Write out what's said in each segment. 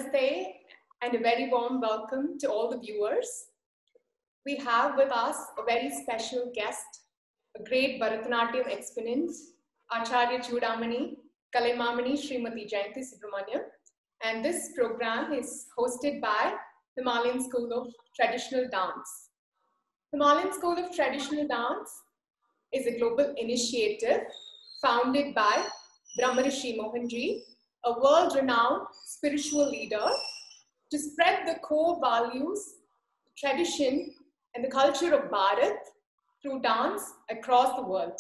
Namaste and a very warm welcome to all the viewers. We have with us a very special guest, a great Bharatanatyam exponent, Acharya Chudamani, Kalaimamani Srimati Jayanti Subramaniam. And this program is hosted by Himalayan School of Traditional Dance. Himalayan School of Traditional Dance is a global initiative founded by Brahmarishi Mohanji, a world-renowned spiritual leader, to spread the core values, tradition, and the culture of Bharat through dance across the world.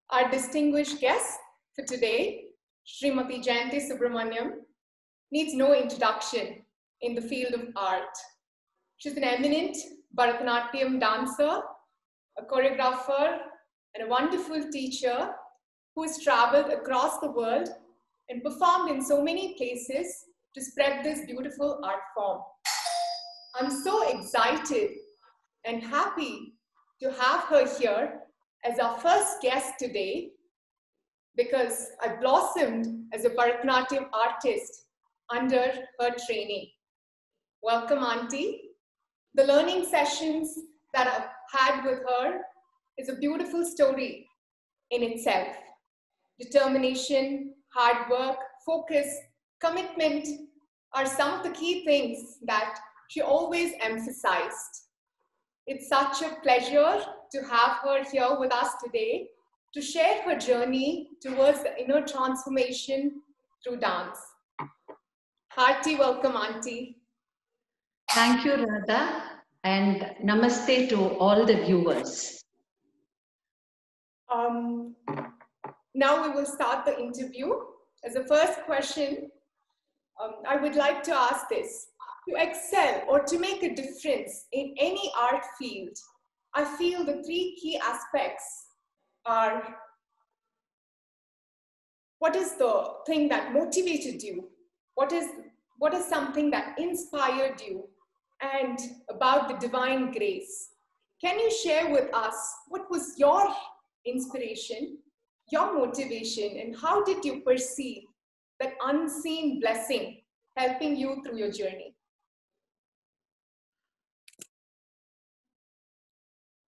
Our distinguished guest for today, Srimati Jayanti Subramaniam, needs no introduction in the field of art. She's an eminent Bharatanatyam dancer, a choreographer, and a wonderful teacher who has traveled across the world and performed in so many places to spread this beautiful art form. I'm so excited and happy to have her here as our first guest today because I blossomed as a Bharatanatyam artist under her training. Welcome, Auntie. The learning sessions that I've had with her is a beautiful story in itself. Determination, hard work, focus, commitment are some of the key things that she always emphasized. It's such a pleasure to have her here with us today to share her journey towards the inner transformation through dance. Hearty welcome, Auntie. Thank you, Radha, and namaste to all the viewers. Now we will start the interview. As a first question, I would like to ask this. To excel or to make a difference in any art field, I feel the three key aspects are: what is the thing that motivated you? What is something that inspired you? And about the divine grace. Can you share with us what was your inspiration, your motivation, and how did you perceive that unseen blessing helping you through your journey?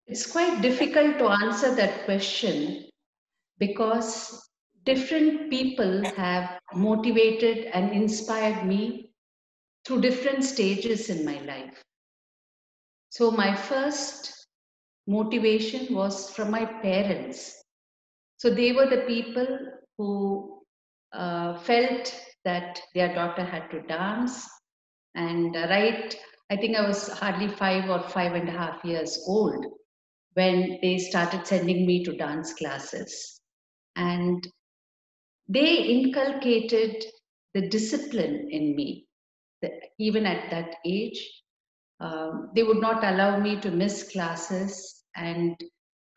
It's quite difficult to answer that question because different people have motivated and inspired me through different stages in my life. So my first motivation was from my parents. So they were the people who felt that their daughter had to dance. And I think I was hardly 5 or 5.5 years old when they started sending me to dance classes. And they inculcated the discipline in me. Even at that age, they would not allow me to miss classes. And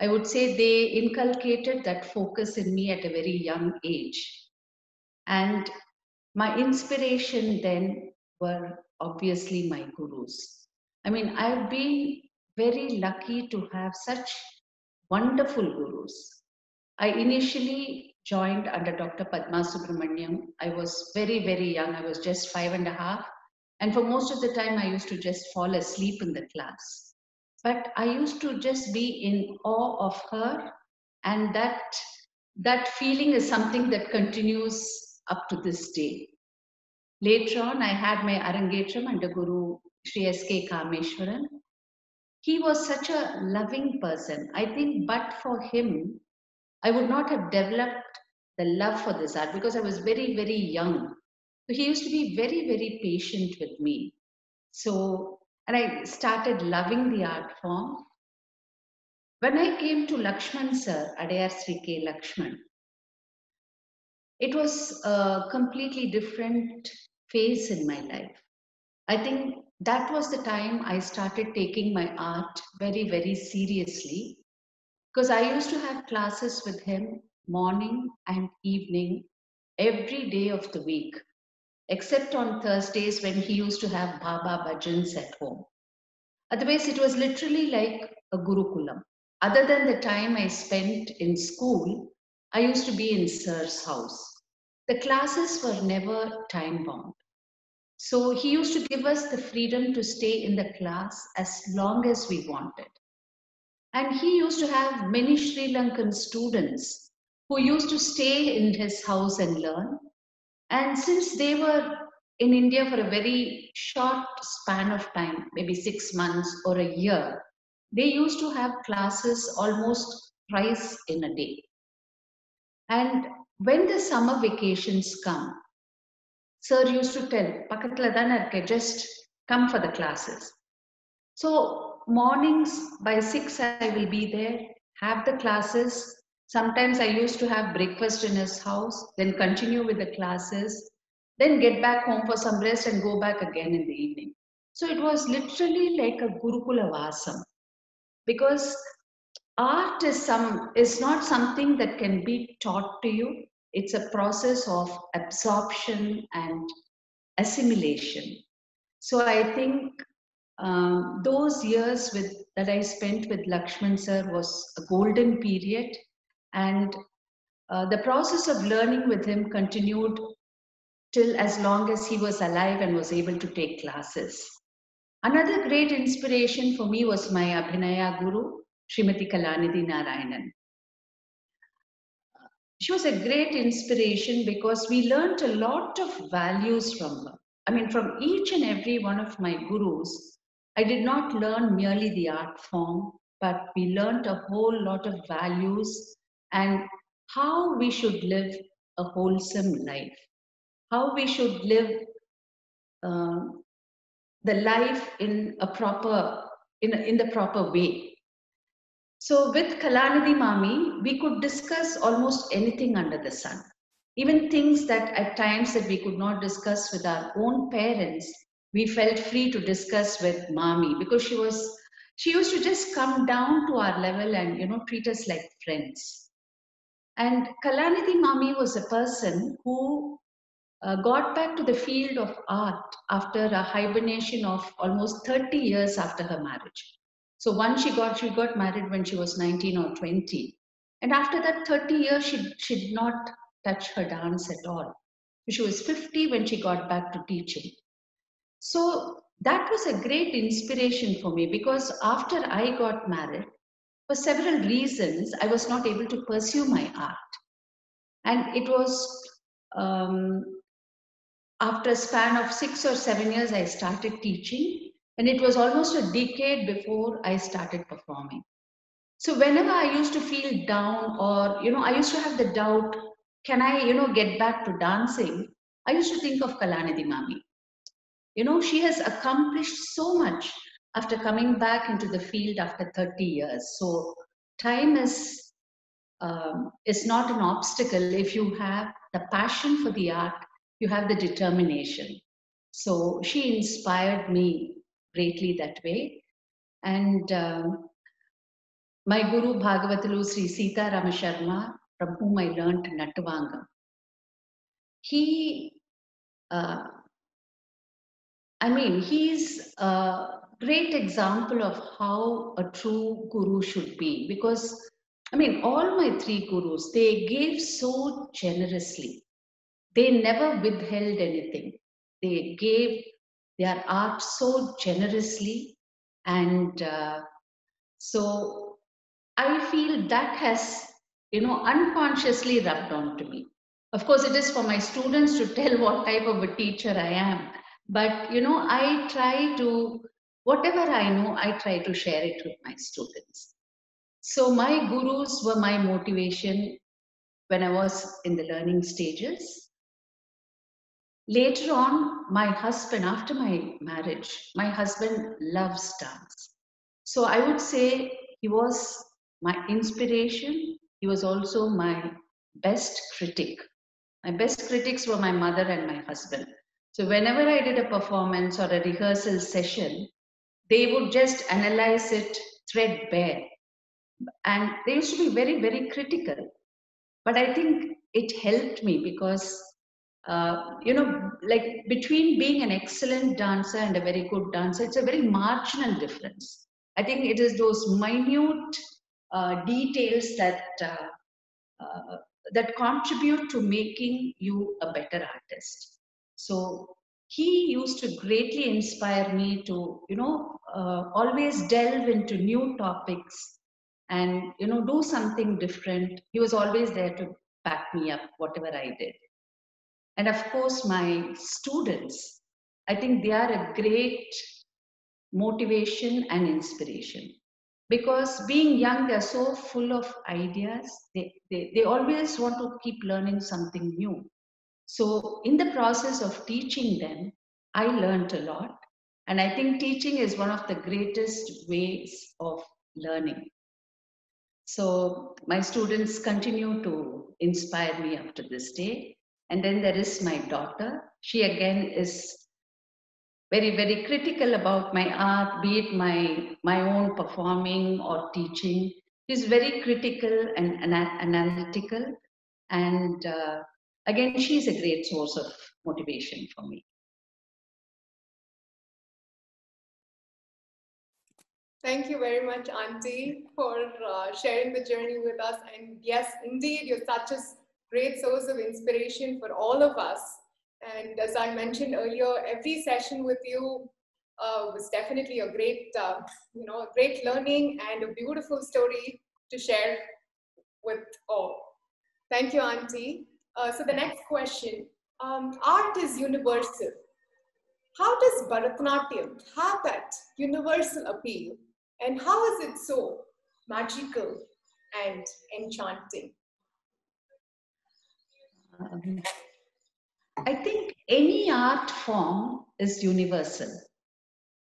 I would say they inculcated that focus in me at a very young age. And my inspiration then were obviously my gurus. I mean, I've been very lucky to have such wonderful gurus. I initially joined under Dr. Padma Subramaniam. I was very, very young. I was just 5.5. And for most of the time, I used to just fall asleep in the class. But I used to just be in awe of her. And that feeling is something that continues up to this day. Later on, I had my Arangetram under Guru Sri S.K. Kameshwaran. He was such a loving person. I think but for him, I would not have developed the love for this art because I was very, very young. So he used to be very, very patient with me. So, and I started loving the art form. When I came to Lakshman sir, Adayar Sri K. Lakshman, it was a completely different phase in my life. I think that was the time I started taking my art very, very seriously because I used to have classes with him morning and evening every day of the week, except on Thursdays when he used to have Baba bhajans at home. Otherwise, it was literally like a Gurukulam. Other than the time I spent in school, I used to be in Sir's house. The classes were never time bound. So he used to give us the freedom to stay in the class as long as we wanted. And he used to have many Sri Lankan students who used to stay in his house and learn. And since they were in India for a very short span of time, maybe 6 months or a year, they used to have classes almost twice in a day. And when the summer vacations come, Sir used to tell, "Pakatla than irke, just come for the classes." So mornings by 6 I will be there, have the classes. Sometimes I used to have breakfast in his house, then continue with the classes, then get back home for some rest and go back again in the evening. So it was literally like a Gurukula Vasam, because art is not something that can be taught to you. It's a process of absorption and assimilation. So I think those years that I spent with Lakshman sir was a golden period, and the process of learning with him continued till as long as he was alive and was able to take classes. Another great inspiration for me was my Abhinaya Guru, Srimati Kalanidhi Narayanan. She was a great inspiration because we learned a lot of values from her. I mean, from each and every one of my gurus, I did not learn merely the art form, but we learned a whole lot of values and how we should live a wholesome life, how we should live uh, the life in a proper in the proper way. So with Kalanidhi Mami, we could discuss almost anything under the sun. Even things that at times that we could not discuss with our own parents, we felt free to discuss with Mami, because she used to just come down to our level and treat us like friends. And Kalanidhi Mami was a person who got back to the field of art after a hibernation of almost 30 years after her marriage. So once she got married when she was 19 or 20. And after that 30 years, she did not touch her dance at all. She was 50 when she got back to teaching. So that was a great inspiration for me, because after I got married, for several reasons, I was not able to pursue my art. And it was after a span of 6 or 7 years, I started teaching, and it was almost a decade before I started performing. So whenever I used to feel down, or I used to have the doubt, can I get back to dancing, I used to think of Kalanidhi Mami. She has accomplished so much after coming back into the field after 30 years. So time is not an obstacle if you have the passion for the art, you have the determination. So she inspired me greatly that way. And my guru Bhagavatalu Sri Sita Rama Sharma, from whom I learned Nattuvangam, he's a great example of how a true guru should be, because all my three gurus, they gave so generously. They never withheld anything. They gave their art so generously. And so I feel that has, unconsciously rubbed onto me. Of course, it is for my students to tell what type of a teacher I am. But, I try to, whatever I know, I try to share it with my students. So my gurus were my motivation when I was in the learning stages. Later on, my husband, after my marriage, my husband loves dance. So I would say he was my inspiration. He was also my best critic. My best critics were my mother and my husband. So whenever I did a performance or a rehearsal session, they would just analyze it threadbare. And they used to be very, very critical. But I think it helped me because, like between being an excellent dancer and a very good dancer, it's a very marginal difference. I think it is those minute details that contribute to making you a better artist. So he used to greatly inspire me to, always delve into new topics and, do something different. He was always there to back me up, whatever I did. And of course, my students, I think they are a great motivation and inspiration. Because being young, they're so full of ideas. They always want to keep learning something new. So, in the process of teaching them, I learned a lot. And I think teaching is one of the greatest ways of learning. So, my students continue to inspire me up to this day. And then there is my daughter. She again is very, very critical about my art, be it my own performing or teaching. She's very critical and analytical. And again, she's a great source of motivation for me. Thank you very much, Auntie, for sharing the journey with us. And yes, indeed, you're such a great source of inspiration for all of us. And as I mentioned earlier, every session with you was definitely a great, a great learning and a beautiful story to share with all. Thank you, Auntie. So the next question, art is universal. How does Bharatanatyam have that universal appeal? And how is it so magical and enchanting? I think any art form is universal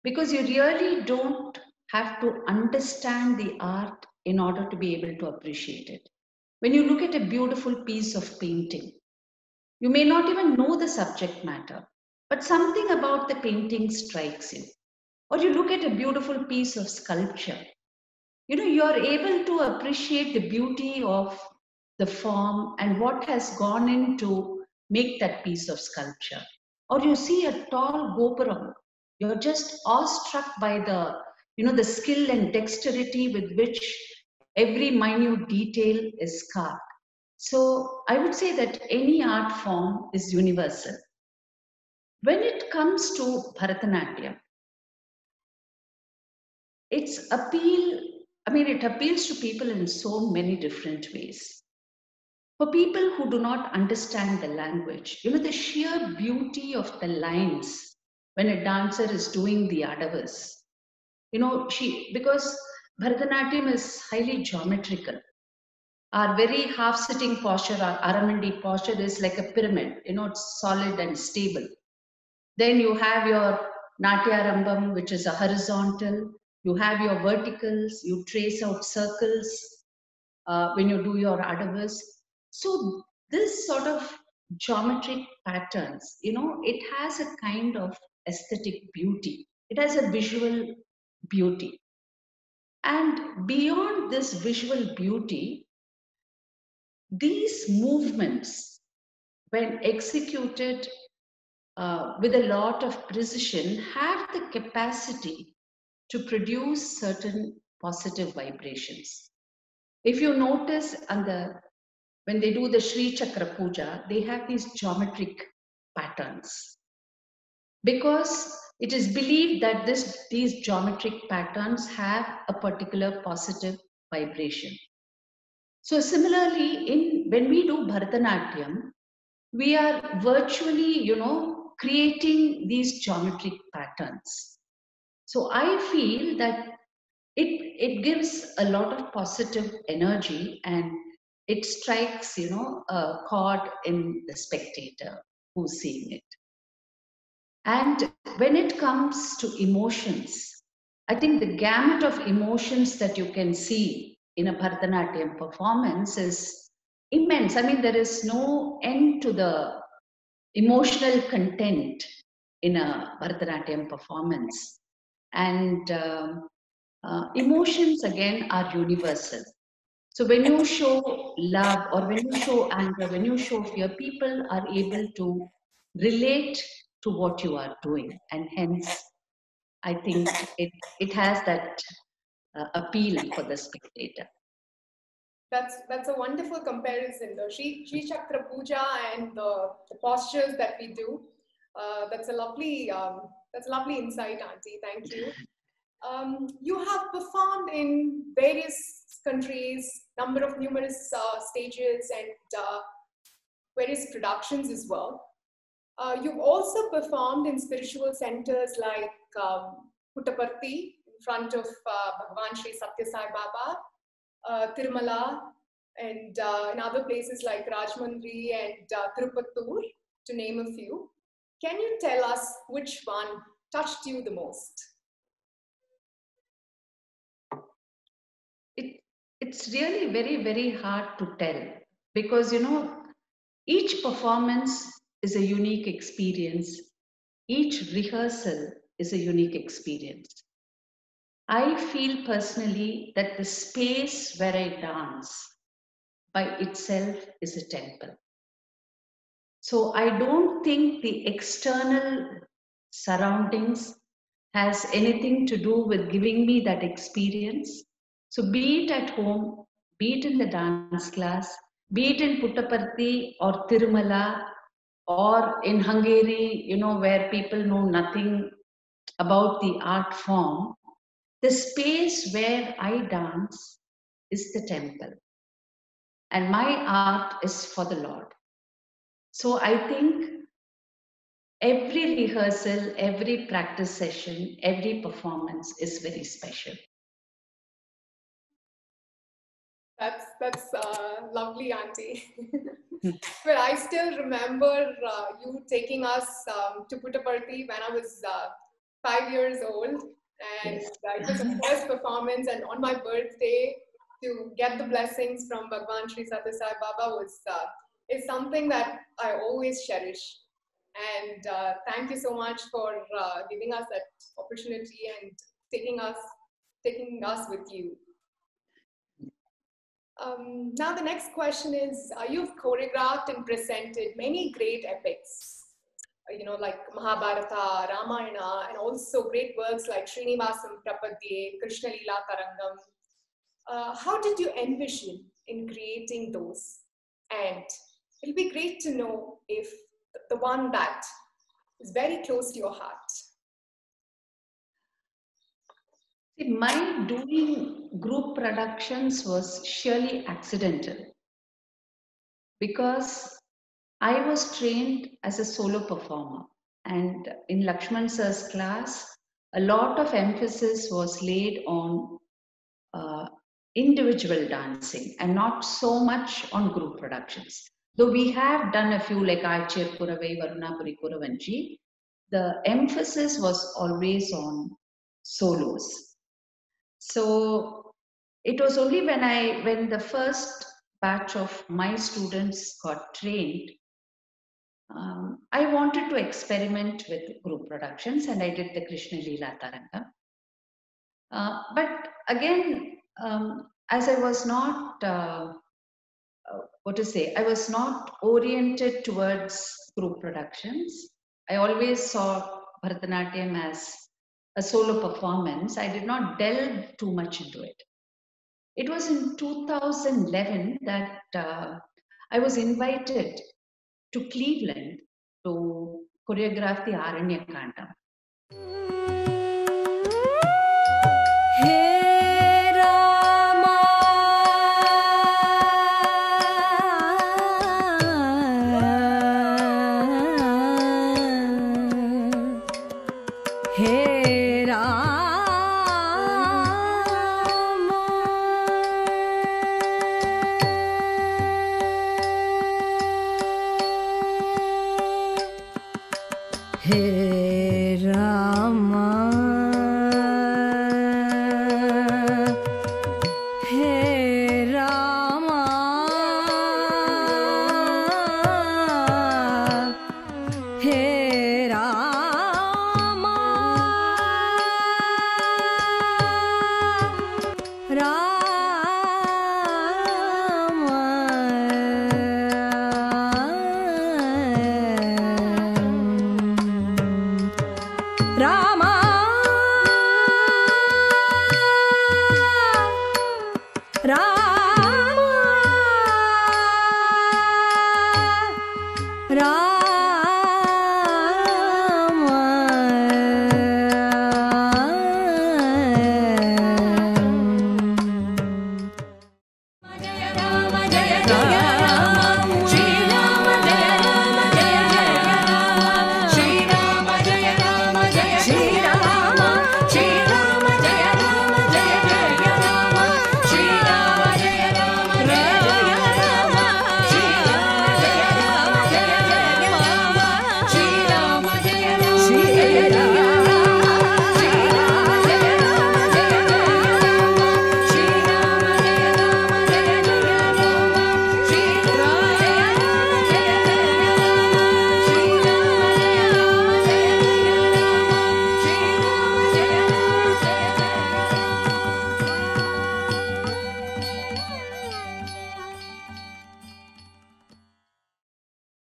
because you really don't have to understand the art in order to be able to appreciate it. When you look at a beautiful piece of painting, you may not even know the subject matter, but something about the painting strikes you. Or you look at a beautiful piece of sculpture, you are able to appreciate the beauty of the form and what has gone into make that piece of sculpture. Or you see a tall gopuram, you're just awestruck by the skill and dexterity with which every minute detail is carved. So I would say that any art form is universal. When it comes to Bharatanatyam, it appeals to people in so many different ways. For people who do not understand the language, the sheer beauty of the lines when a dancer is doing the adavas, because Bharatanatyam is highly geometrical. Our very half-sitting posture, our Aramandi posture is like a pyramid, it's solid and stable. Then you have your Natyarambam, which is a horizontal. You have your verticals, you trace out circles when you do your adavas. So this sort of geometric patterns, it has a kind of aesthetic beauty. It has a visual beauty. And beyond this visual beauty, these movements, when executed with a lot of precision, have the capacity to produce certain positive vibrations. If you notice when they do the Sri Chakra Puja, they have these geometric patterns because it is believed that these geometric patterns have a particular positive vibration. So similarly, when we do Bharatanatyam, we are virtually, creating these geometric patterns. So I feel that it gives a lot of positive energy and it strikes, a chord in the spectator who's seeing it. And when it comes to emotions, I think the gamut of emotions that you can see in a Bharatanatyam performance is immense. I mean, there is no end to the emotional content in a Bharatanatyam performance. And emotions, again, are universal. So when you show love or when you show anger, when you show fear, people are able to relate to what you are doing. And hence, I think it has that appeal for the spectator. That's a wonderful comparison. The Sri Chakra Puja and the postures that we do. That's a lovely insight, Auntie. Thank you. You have performed in various countries, numerous stages and various productions as well. You've also performed in spiritual centers like Puttaparthi in front of Bhagavan Sri Satya Sai Baba, Tirumala, and in other places like Rajmundry and Tirupattur, to name a few. Can you tell us which one touched you the most? It's really very, very hard to tell because, each performance is a unique experience. Each rehearsal is a unique experience. I feel personally that the space where I dance by itself is a temple. So I don't think the external surroundings has anything to do with giving me that experience. So be it at home, be it in the dance class, be it in Puttaparthi or Tirumala or in Hungary, where people know nothing about the art form, the space where I dance is the temple. And my art is for the Lord. So I think every rehearsal, every practice session, every performance is very special. That's lovely, Auntie. But I still remember you taking us to Puttaparthi when I was 5 years old. And Yes. it was a first performance, and on my birthday, to get the blessings from Bhagavan Sri Satya Sai Baba is something that I always cherish. And thank you so much for giving us that opportunity and taking us with you. Now the next question is, you've choreographed and presented many great epics, like Mahabharata, Ramayana, and also great works like Srinivasam Prapadye, Krishna Leela Tarangam. How did you envision in creating those? And it'll be great to know if the one that is very close to your heart. See, my doing group productions was surely accidental because I was trained as a solo performer, and in Lakshman sir's class, a lot of emphasis was laid on individual dancing and not so much on group productions. Though we have done a few like Aichir Kuravai, Varunapuri Kuravanji, the emphasis was always on solos. So it was only when the first batch of my students got trained, I wanted to experiment with group productions, and I did the Krishna Leela Taranga. But again, as I was not, I was not oriented towards group productions. I always saw Bharatanatyam as a solo performance. I did not delve too much into it. It was in 2011 that I was invited to Cleveland to choreograph the Aranya Kanda.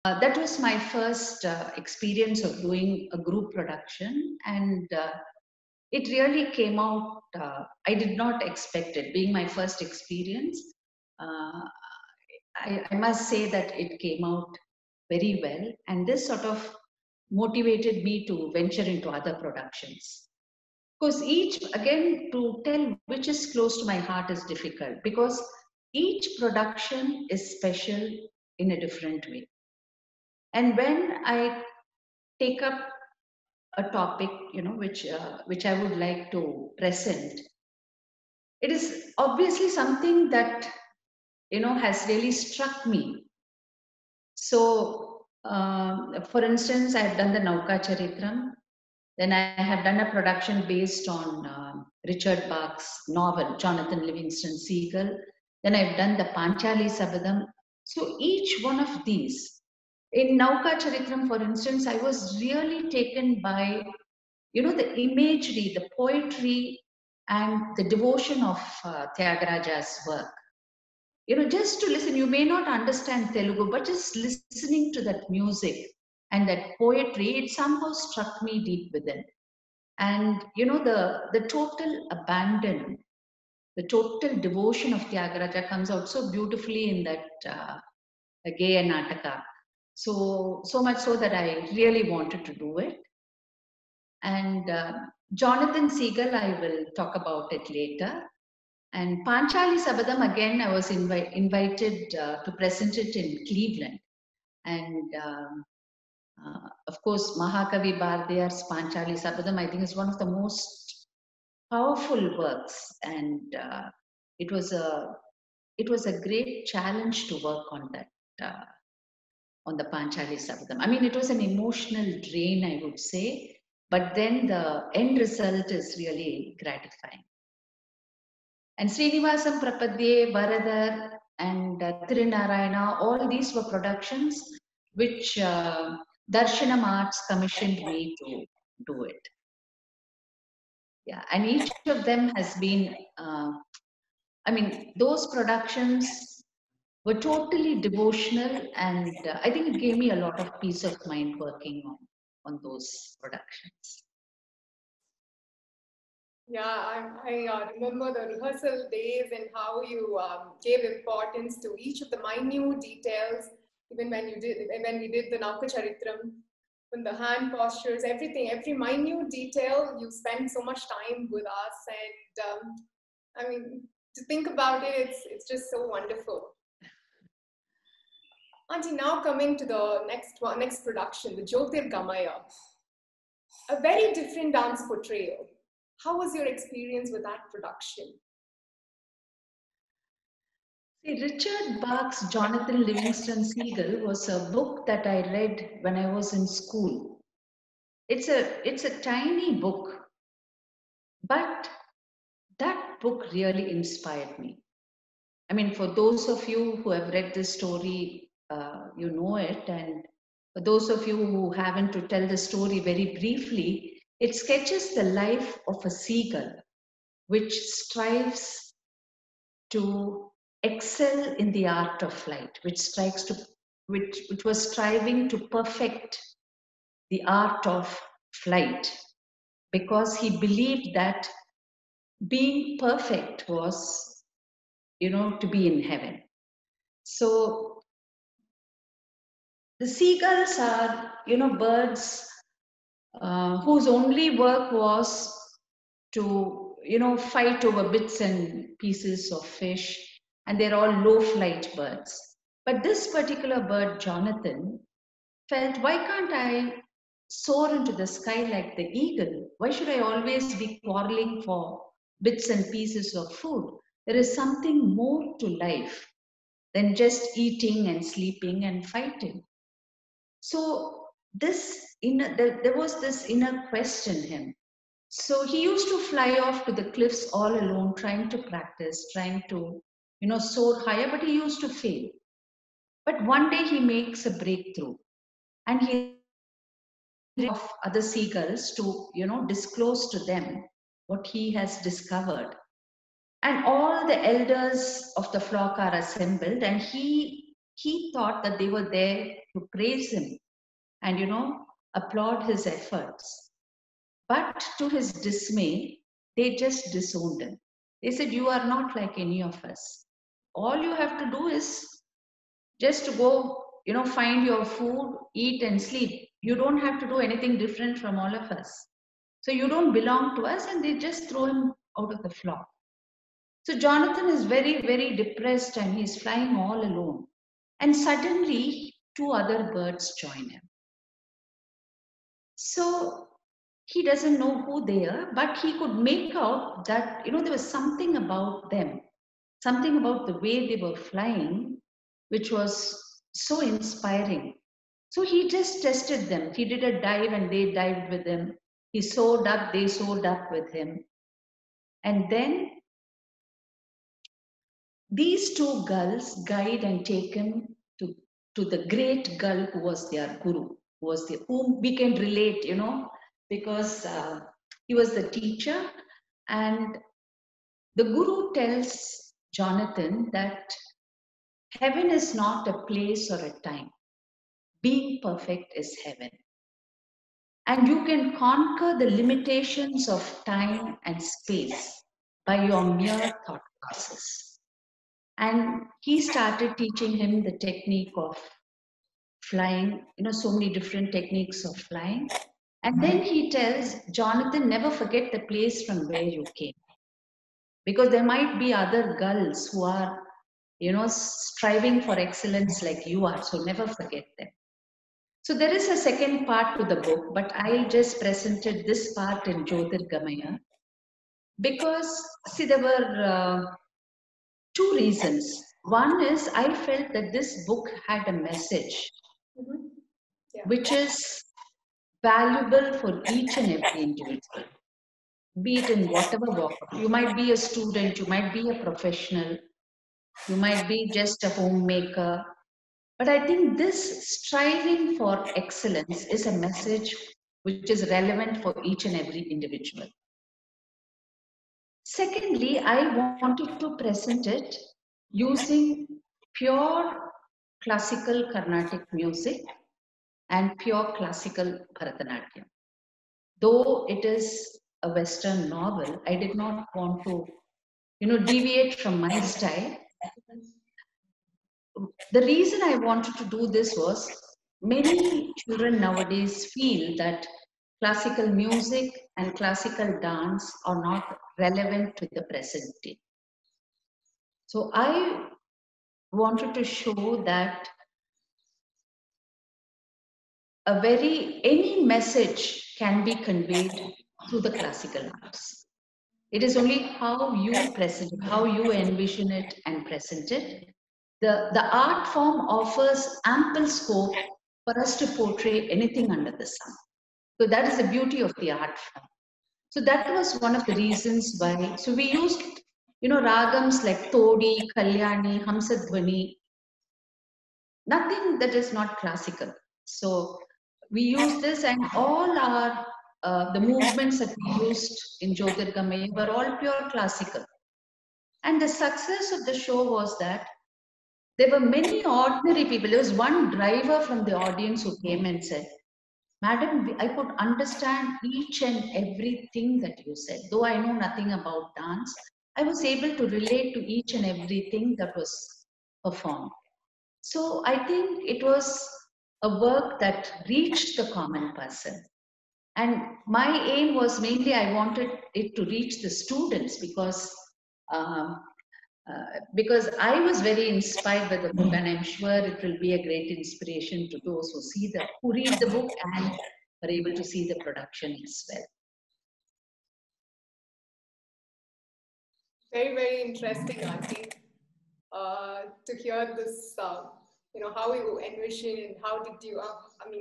that was my first experience of doing a group production, and it really came out. I did not expect it, being my first experience. I must say that it came out very well, and this sort of motivated me to venture into other productions. Because each, again, to tell which is close to my heart is difficult, because each production is special in a different way. And when I take up a topic, which I would like to present, it is obviously something that has really struck me. So, for instance, I have done the Nauka Charitram. Then I have done a production based on Richard Bach's novel, Jonathan Livingston Seagull. Then I've done the Panchali Sabadam. So each one of these, in Nauka Charitram, for instance, I was really taken by, the imagery, the poetry, and the devotion of Tyagaraja's work. Just to listen, you may not understand Telugu, but just listening to that music and that poetry, it somehow struck me deep within. And the total abandon, the total devotion of Tyagaraja comes out so beautifully in that Geya Nataka. So much so that I really wanted to do it. And Jonathan Seagull, I will talk about it later. And Panchali Sabadam, again, I was invited to present it in Cleveland. And of course, Mahakavi Bharatiyar's Panchali Sabadam, I think, is one of the most powerful works. And it was a great challenge to work on that, on the Panchali Sabadam. I mean, it was an emotional drain, I would say, but then the end result is really gratifying. And Srinivasam Prapadye, Varadar, and Tirunarayana, all these were productions which Darshanam Arts commissioned me to do it. Yeah, and each of them has been, those productions were totally devotional, and I think it gave me a lot of peace of mind working on those productions. Yeah, I remember the rehearsal days and how you gave importance to each of the minute details, even when we did the Nauka Charitram, when the hand postures, everything, every minute detail, you spent so much time with us. And to think about it, it's just so wonderful. Auntie, now coming to the next production, the Jyotirgamaya, a very different dance portrayal. How was your experience with that production? See, Richard Bach's Jonathan Livingston Seagull was a book that I read when I was in school. It's a tiny book, but that book really inspired me. I mean, for those of you who have read this story, you know it. And for those of you who haven't, to tell the story very briefly, it sketches the life of a seagull which strives to excel in the art of flight, which was striving to perfect the art of flight, because he believed that being perfect was, to be in heaven. So the seagulls are, birds whose only work was to, fight over bits and pieces of fish, and they're all low flight birds. But this particular bird, Jonathan, felt, why can't I soar into the sky like the eagle? Why should I always be quarreling for bits and pieces of food? There is something more to life than just eating and sleeping and fighting. So there was this inner quest in him. So he used to fly off to the cliffs all alone, trying to practice, trying to, soar higher, but he used to fail. But one day he makes a breakthrough, and he of other seagulls to, disclose to them what he has discovered. And all the elders of the flock are assembled, and he he thought that they were there to praise him and, applaud his efforts. But to his dismay, they just disowned him. They said, "You are not like any of us. All you have to do is just to go, find your food, eat and sleep. You don't have to do anything different from all of us. So you don't belong to us," and they just throw him out of the flock. So Jonathan is very, very depressed and he's flying all alone. And suddenly, two other birds join him. So he doesn't know who they are, but he could make out that, there was something about them, something about the way they were flying, which was so inspiring. So he just tested them. He did a dive and they dived with him. He soared up, they soared up with him. And then these two gulls guide and take him to the great gull who was their guru, whom we can relate, because he was the teacher. And the guru tells Jonathan that heaven is not a place or a time. Being perfect is heaven. And you can conquer the limitations of time and space by your mere thought process. And he started teaching him the technique of flying, so many different techniques of flying. And then he tells Jonathan, never forget the place from where you came. Because there might be other gulls who are, striving for excellence like you are. So never forget them. So there is a second part to the book, but I just presented this part in Jyotirgamaya because, see, there were two reasons. One is I felt that this book had a message which is valuable for each and every individual, be it in whatever walk. You might be a student, you might be a professional, you might be just a homemaker. But I think this striving for excellence is a message which is relevant for each and every individual. Secondly, I wanted to present it using pure classical Carnatic music and pure classical Bharatanatyam. Though it is a Western novel, I did not want to, deviate from my style. The reason I wanted to do this was many children nowadays feel that classical music and classical dance are not relevant to the present day. So I wanted to show that any message can be conveyed through the classical arts. It is only how you present it, how you envision it and present it. The art form offers ample scope for us to portray anything under the sun. So that is the beauty of the art form. So that was one of the reasons why. So we used, ragams like Todi, Kalyani, Hamsadhvani, nothing that is not classical. So we use this, and all our the movements that we used in Jyotirgamaya were all pure classical. And the success of the show was that there were many ordinary people. There was one driver from the audience who came and said, "Madam, I could understand each and everything that you said. Though I know nothing about dance, I was able to relate to each and everything that was performed." So I think it was a work that reached the common person. And my aim was mainly I wanted it to reach the students because I was very inspired by the book, and I'm sure it will be a great inspiration to those who read the book and are able to see the production as well. Very, very interesting, Auntie, to hear this, how you envision and how did you,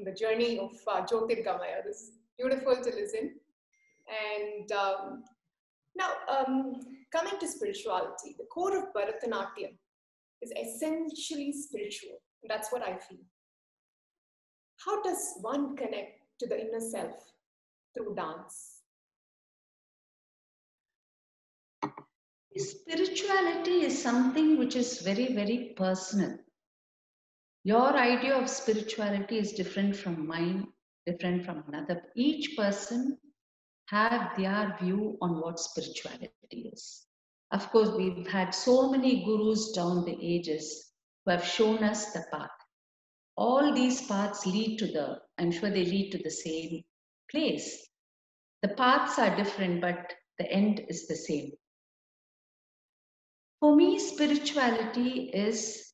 the journey of Jyotirgamaya. This is beautiful to listen. And now, coming to spirituality, the core of Bharatanatyam is essentially spiritual. And that's what I feel. How does one connect to the inner self through dance? Spirituality is something which is very, very personal. Your idea of spirituality is different from mine, different from another. Each person have their view on what spirituality is. Of course, we've had so many gurus down the ages who have shown us the path. All these paths lead to I'm sure they lead to the same place. The paths are different, but the end is the same. For me, spirituality is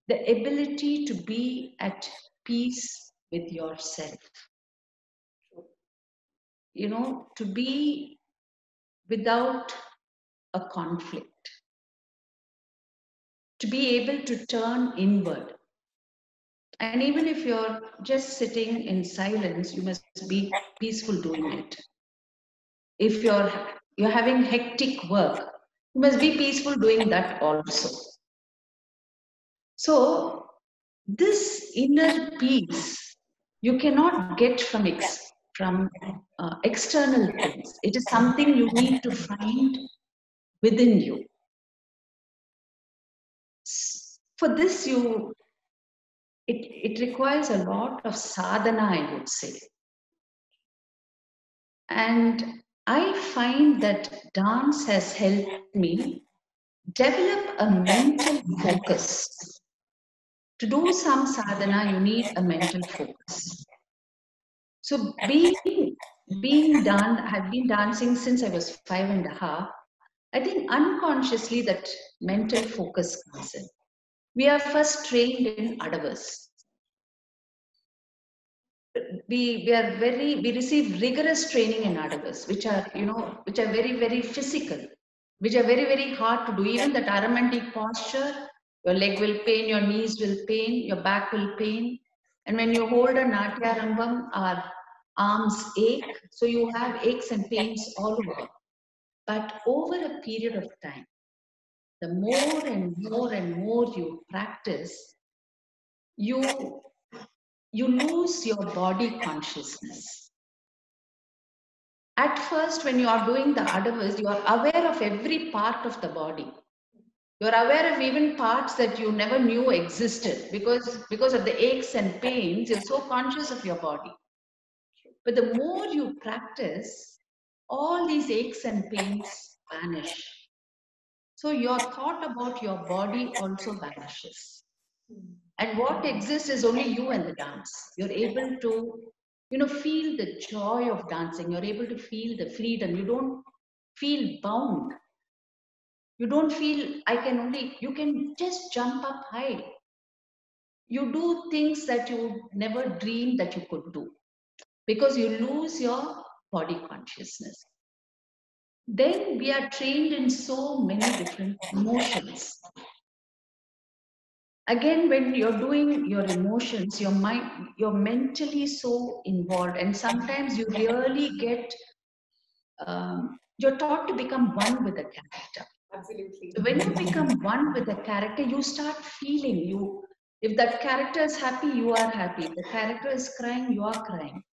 the ability to be at peace with yourself. To be without a conflict, to be able to turn inward. And even if you're just sitting in silence, you must be peaceful doing it. If you're having hectic work, you must be peaceful doing that also. So this inner peace you cannot get from external things. It is something you need to find within you. For this, it requires a lot of sadhana, I would say. And I find that dance has helped me develop a mental focus. To do some sadhana, you need a mental focus. So being done, I've been dancing since I was 5.5. I think unconsciously that mental focus comes in. We are first trained in Adavas. We receive rigorous training in Adavas, which are very, very physical, which are very, very hard to do. Even that Aramantic posture, your leg will pain, your knees will pain, your back will pain. And when you hold a Natya Rambam, our arms ache. So you have aches and pains all over. But over a period of time, the more and more and more you practice, you lose your body consciousness. At first, when you are doing the Adavas, you are aware of every part of the body. You are aware of even parts that you never knew existed because of the aches and pains, you're so conscious of your body. But the more you practice, all these aches and pains vanish. So your thought about your body also vanishes. And what exists is only you and the dance. You're able to, feel the joy of dancing. You're able to feel the freedom. You don't feel bound. You don't feel, you can just jump up high. You do things that you never dreamed that you could do because you lose your body consciousness. Then we are trained in so many different emotions. Again, when you're doing your emotions, your mind, you're mentally so involved, and sometimes you really get, you're taught to become one with the character. Absolutely. So when you become one with the character, you start feeling if that character is happy, you are happy. If the character is crying, you are crying.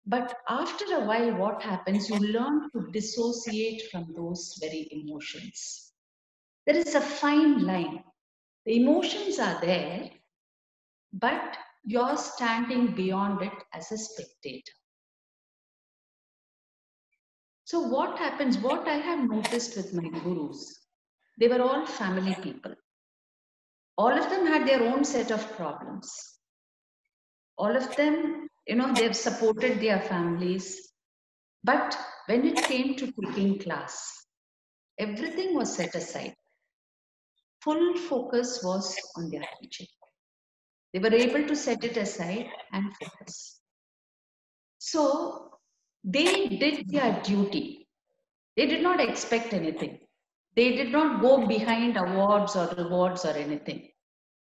But after a while, what happens? You learn to dissociate from those very emotions. There is a fine line. The emotions are there, but you're standing beyond it as a spectator. So what happens, what I have noticed with my gurus, they were all family people. All of them had their own set of problems. All of them, they've supported their families. But when it came to taking class, everything was set aside. Full focus was on their teaching. They were able to set it aside and focus. So they did their duty. They did not expect anything. They did not go behind awards or rewards or anything.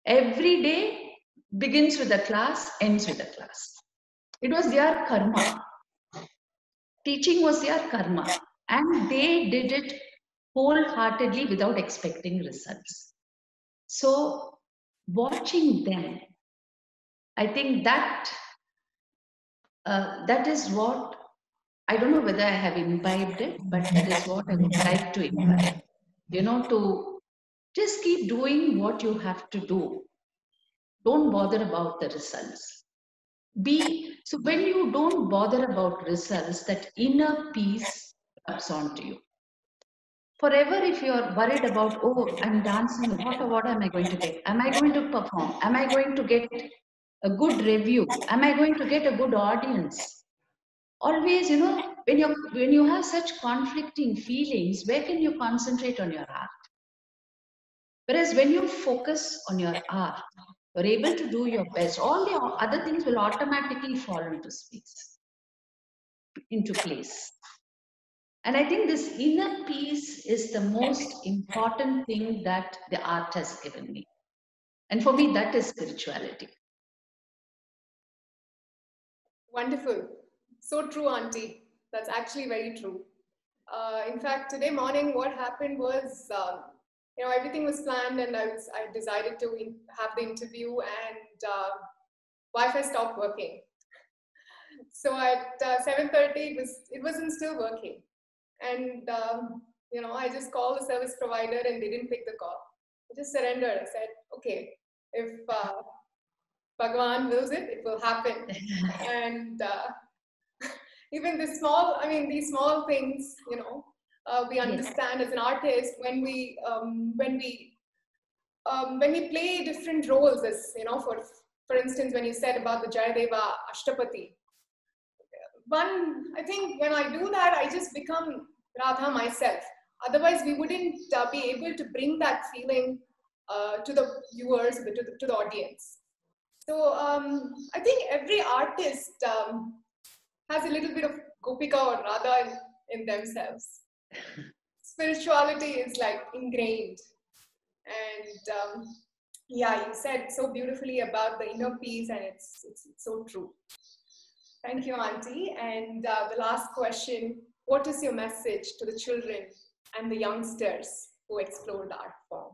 Every day begins with a class, ends with a class. It was their karma. Teaching was their karma. And they did it wholeheartedly without expecting results. So watching them, I think that is what, I don't know whether I have imbibed it, but that is what I would like to imbibe. To just keep doing what you have to do. don't bother about the results. So when you don't bother about results, that inner peace comes onto you. Forever, if you're worried about, oh, I'm dancing, what am I going to get? Am I going to perform? Am I going to get a good review? Am I going to get a good audience? Always, when you have such conflicting feelings, where can you concentrate on your art? Whereas when you focus on your art, you're able to do your best. All the other things will automatically fall into place. And I think this inner peace is the most important thing that the art has given me. And for me, that is spirituality. Wonderful. So true, Auntie. That's actually very true. In fact, today morning, what happened was, everything was planned, and I decided to have the interview, and Wi-Fi stopped working. So at 7:30, it wasn't still working, and I just called the service provider, and they didn't pick the call. I just surrendered. I said, okay, if Bhagwan wills it, it will happen. And even these small things, we understand as an artist when we play different roles, as for instance, when you said about the Jayadeva Ashtapati. I think when I do that, I just become Radha myself. Otherwise, we wouldn't be able to bring that feeling to the viewers, to the audience. So I think every artist has a little bit of Gopika or Radha in themselves. Spirituality is like ingrained. And yeah, you said so beautifully about the inner peace, and it's so true. Thank you, Auntie. And the last question, what is your message to the children and the youngsters who explore the art form?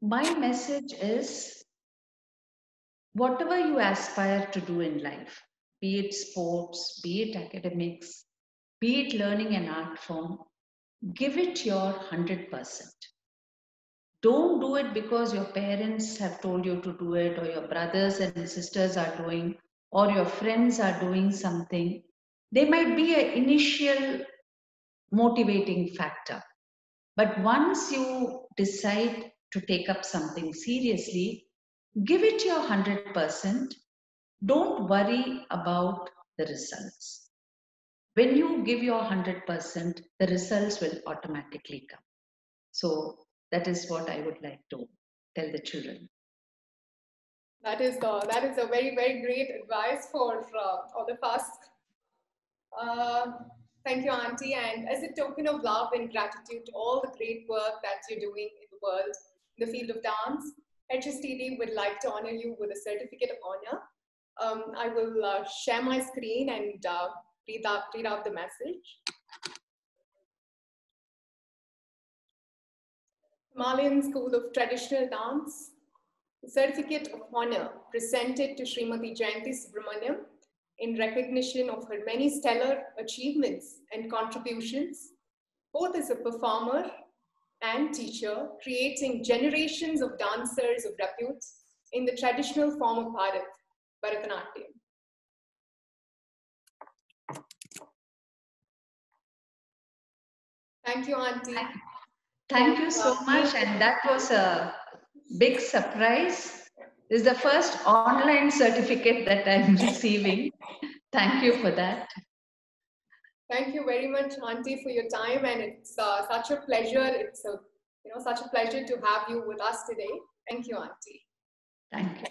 My message is, whatever you aspire to do in life, be it sports, be it academics, be it learning an art form, give it your 100%. Don't do it because your parents have told you to do it, or your brothers and sisters are doing, or your friends are doing something. They might be an initial motivating factor. But once you decide to take up something seriously, give it your 100%. Don't worry about the results. When you give your 100%, the results will automatically come. So that is what I would like to tell the children. That is a very, very great advice for all of us. Thank you, Auntie. And as a token of love and gratitude to all the great work that you're doing in the world, in the field of dance, HSTD would like to honor you with a certificate of honor. I will share my screen and read out the message. Himalayan School of Traditional Dance, the certificate of honor presented to Srimati Jayanti Subramaniam in recognition of her many stellar achievements and contributions, both as a performer and teacher, creating generations of dancers of repute in the traditional form of Bharatanatyam. Thank you, Auntie. Thank you so much, and that was a big surprise. This is the first online certificate that I'm receiving. Thank you for that. Thank you very much, Auntie, for your time, and it's such a pleasure. It's such a pleasure to have you with us today. Thank you, Auntie. Thank you.